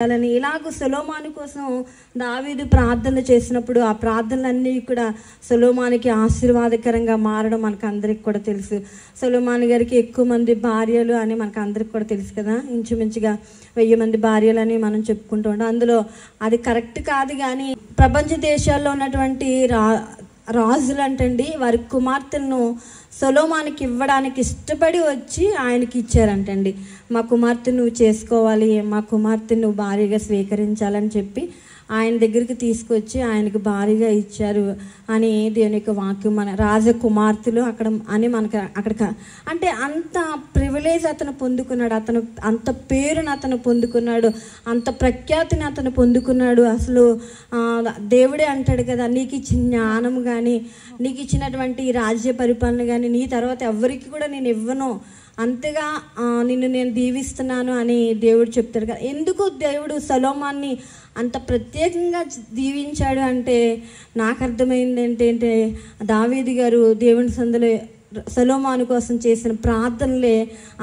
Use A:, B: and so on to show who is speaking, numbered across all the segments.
A: ఇలాగ సొలొమోను కోసం దావీదు ప్రార్థనలు చేసినప్పుడు ఆ ప్రార్థనలన్నీ కూడా సొలొమోనుకి ఆశీర్వాదకరంగా మారడం మనకు అందరికి కూడా తెలుసు. సొలొమోను గారికి ఎక్కువ మంది భార్యలు అని మనకు అందరికి కూడా తెలుసు కదా. ఇంచుమించుగా 1000 మంది భార్యలు అని మనం చెప్పుకుంటూ ఉంటాం. అందులో అది కరెక్ట్ కాదు, కానీ ప్రపంచ దేశాల్లో ఉన్నటువంటి రాజులు అంటండి వారి కుమార్తెలను సొలొమోనుకి ఇవ్వడానికి ఇష్టపడి వచ్చి ఆయనకి ఇచ్చారంటండి. మా కుమార్తె నువ్వు చేసుకోవాలి, మా కుమార్తె నువ్వు భార్యగా స్వీకరించాలని చెప్పి ఆయన దగ్గరికి తీసుకొచ్చి ఆయనకు భారీగా ఇచ్చారు అని దేవుని యొక్క వాక్యం. మన రాజకుమార్తెలు అక్కడ అని మనకు అక్కడ అంటే అంత ప్రివిలేజ్ అతను పొందుకున్నాడు, అతను అంత పేరును అతను పొందుకున్నాడు, అంత ప్రఖ్యాతిని అతను పొందుకున్నాడు. అసలు దేవుడే అంటాడు కదా, నీకు ఇచ్చిన జ్ఞానం కానీ నీకు ఇచ్చినటువంటి రాజ్య పరిపాలన కానీ నీ తర్వాత ఎవరికి కూడా నేను ఇవ్వను, అంతగా నిన్ను నేను దీవిస్తున్నాను అని దేవుడు చెప్తాడు కదా. ఎందుకు దేవుడు సొలొమోన్ని అంత ప్రత్యేకంగా దీవించాడు అంటే నాకు అర్థమైంది ఏంటంటే దావీదు గారు దేవుని సందులో సొలొమోను కోసం చేసిన ప్రార్థనలే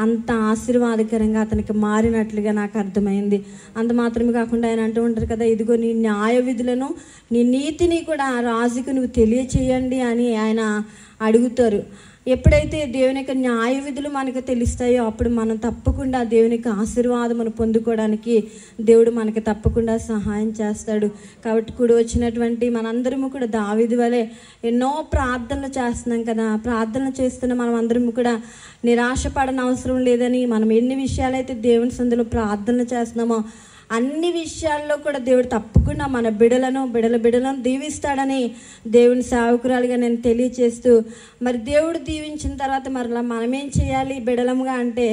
A: అంత ఆశీర్వాదకరంగా అతనికి మారినట్లుగా నాకు అర్థమైంది. అంత మాత్రమే కాకుండా ఆయన అంటూ ఉంటారు కదా, ఇదిగో నీ న్యాయ విధులను నీ నీతిని కూడా రాజుకు నువ్వు తెలియచేయండి అని ఆయన అడుగుతారు. ఎప్పుడైతే దేవుని యొక్క న్యాయ విధులు మనకు తెలుస్తాయో అప్పుడు మనం తప్పకుండా దేవుని యొక్క ఆశీర్వాదమును పొందుకోవడానికి దేవుడు మనకి తప్పకుండా సహాయం చేస్తాడు. కాబట్టి కూడి వచ్చినటువంటి మనందరము కూడా దావీదు వలె ఎన్నో ప్రార్థనలు చేస్తున్నాం కదా. ప్రార్థనలు చేస్తున్న మనం అందరము కూడా నిరాశపడని అవసరం లేదని, మనం ఎన్ని విషయాలైతే దేవుని సందులో ప్రార్థనలు చేస్తున్నామో అన్ని విషయాల్లో కూడా దేవుడు తప్పకుండా మన బిడలను దీవిస్తాడని దేవుని సేవకురాలుగా నేను తెలియచేస్తూ, మరి దేవుడు దీవించిన తర్వాత మరలా మనమేం చేయాలి బిడలముగా అంటే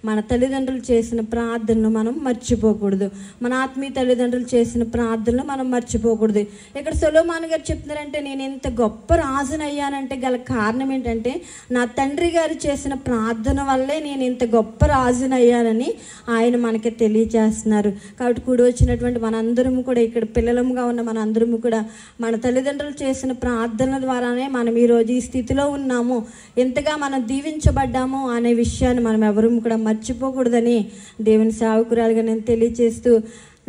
A: మన తల్లిదండ్రులు చేసిన ప్రార్థనలు మనం మర్చిపోకూడదు, మన ఆత్మీయ తల్లిదండ్రులు చేసిన ప్రార్థనలు మనం మర్చిపోకూడదు. ఇక్కడ సొలొమోను గారు చెప్తున్నారంటే నేను ఇంత గొప్ప రాజునయ్యానంటే గల కారణం ఏంటంటే నా తండ్రి గారు చేసిన ప్రార్థన వల్లే నేను ఇంత గొప్ప రాజునయ్యానని ఆయన మనకి తెలియజేస్తున్నారు. కాబట్టి కూడి వచ్చినటువంటి మనందరము కూడా ఇక్కడ పిల్లలముగా ఉన్న మనందరము కూడా మన తల్లిదండ్రులు చేసిన ప్రార్థనల ద్వారానే మనం ఈరోజు ఈ స్థితిలో ఉన్నాము, ఎంతగా మనం దీవించబడ్డాము అనే విషయాన్ని మనం ఎవరూ కూడా మర్చిపోకూడదని దేవుని సేవకురాలుగా నేను తెలియజేస్తూ,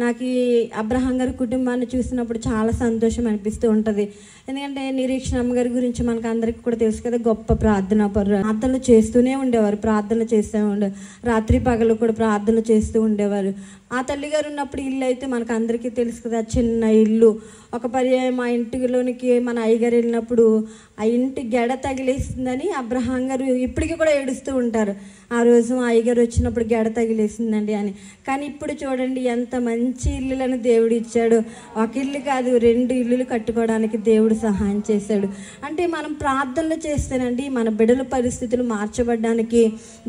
A: నాకు ఈ అబ్రహాం గారి కుటుంబాన్ని చూసినప్పుడు చాలా సంతోషం అనిపిస్తూ ఉంటుంది. ఎందుకంటే నిరీక్షణ అమ్మగారి గురించి మనకు అందరికీ కూడా తెలుసు కదా, గొప్ప ప్రార్థనలు చేస్తూనే ఉండేవారు, ప్రార్థనలు చేస్తూ ఉండేవారు, రాత్రి పగలు కూడా ప్రార్థనలు చేస్తూ ఉండేవారు. ఆ తల్లిగారు ఉన్నప్పుడు ఇల్లు అయితే మనకు అందరికీ తెలుసు కదా, చిన్న ఇల్లు. ఒక పర్యాయం మా ఇంటిలోనికి మన అయ్యగారు వెళ్ళినప్పుడు ఆ ఇంటి గెడ తగిలేసిందని అబ్రహాం గారు ఇప్పటికీ కూడా ఏడుస్తూ ఉంటారు. ఆ రోజు మా అయ్యగారు వచ్చినప్పుడు గెడ తగిలేసిందండి అని. కానీ ఇప్పుడు చూడండి ఎంత మంచి ఇల్లులను దేవుడు ఇచ్చాడు. ఒక ఇల్లు కాదు 2 ఇల్లులు కట్టుకోవడానికి దేవుడు సహాయం చేశాడు. అంటే మనం ప్రార్థనలు చేస్తేనండి మన బిడ్డల పరిస్థితులు మార్చబడడానికి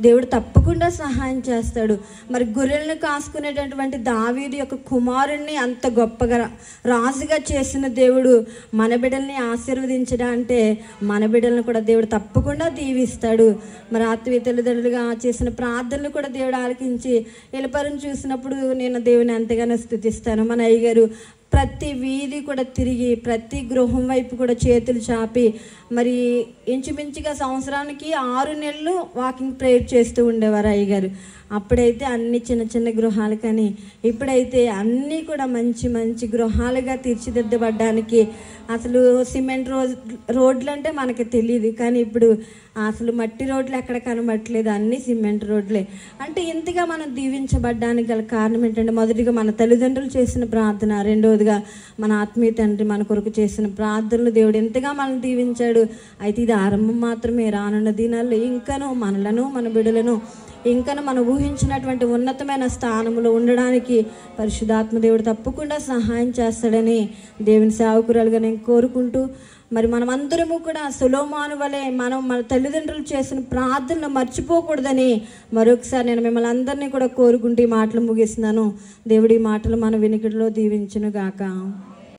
A: దేవుడు తప్పకుండా సహాయం చేస్తాడు. మరి గొర్రెలను కాసుకునేటటువంటి దావీదు యొక్క కుమారుణ్ణి అంత గొప్పగా రాజుగా చేసిన దేవుడు మన బిడ్డల్ని ఆశీర్వదించడా అంటే మన బిడ్డలను కూడా దేవుడు తప్పకుండా దీవిస్తాడు. మరి ఆత్మీయ తల్లిదండ్రులుగా చేసిన ప్రార్థనలు కూడా దేవుడు ఆలకించి ఎలుపరిని చూసినప్పుడు నేను దేవుని ఎంతగానో స్తుతిస్తాను. మన అయ్యగారు ప్రతి వీధి కూడా తిరిగి ప్రతి గృహం వైపు కూడా చేతులు చాపి మరి ఇంచుమించుగా సంవత్సరానికి 6 నెలలు వాకింగ్ ప్రేయర్ చేస్తూ ఉండేవారు అయ్యగారు. అప్పుడైతే అన్ని చిన్న చిన్న గృహాలు, కానీ ఇప్పుడైతే అన్నీ కూడా మంచి మంచి గృహాలుగా తీర్చిదిద్దబడ్డానికి అసలు సిమెంట్ రోడ్లు అంటే మనకి తెలియదు, కానీ ఇప్పుడు అసలు మట్టి రోడ్లు ఎక్కడ కనబడట్లేదు, అన్నీ సిమెంట్ రోడ్లే. అంటే ఇంతగా మనం దీవించబడ్డానికి గల కారణం ఏంటంటే మొదటిగా మన తల్లిదండ్రులు చేసిన ప్రార్థన, రెండవదిగా మన ఆత్మీయ తండ్రి మన కొరకు చేసిన ప్రార్థనలు దేవుడు ఎంతగా మనం దీవించాడు. అయితే ఇది ఆరంభం మాత్రమే. రానున్న దినాల్లో ఇంకనూ మనలను మన బిడ్డలను ఇంకనూ మనం ఊహించినటువంటి ఉన్నతమైన స్థానంలో ఉండడానికి పరిశుద్ధాత్మ దేవుడు తప్పకుండా సహాయం చేస్తాడని దేవుని సేవకురాలుగా నేను కోరుకుంటూ, మరి మనమందరము కూడా సొలొమోను వలె మనం మన తల్లిదండ్రులు చేసిన ప్రార్థనలు మర్చిపోకూడదని మరొకసారి నేను మిమ్మల్ని అందరినీ కూడా కోరుకుంటూ ఈ మాటలు ముగిస్తున్నాను. దేవుడి మాటలు మన వినికిడిలో దీవించును గాక.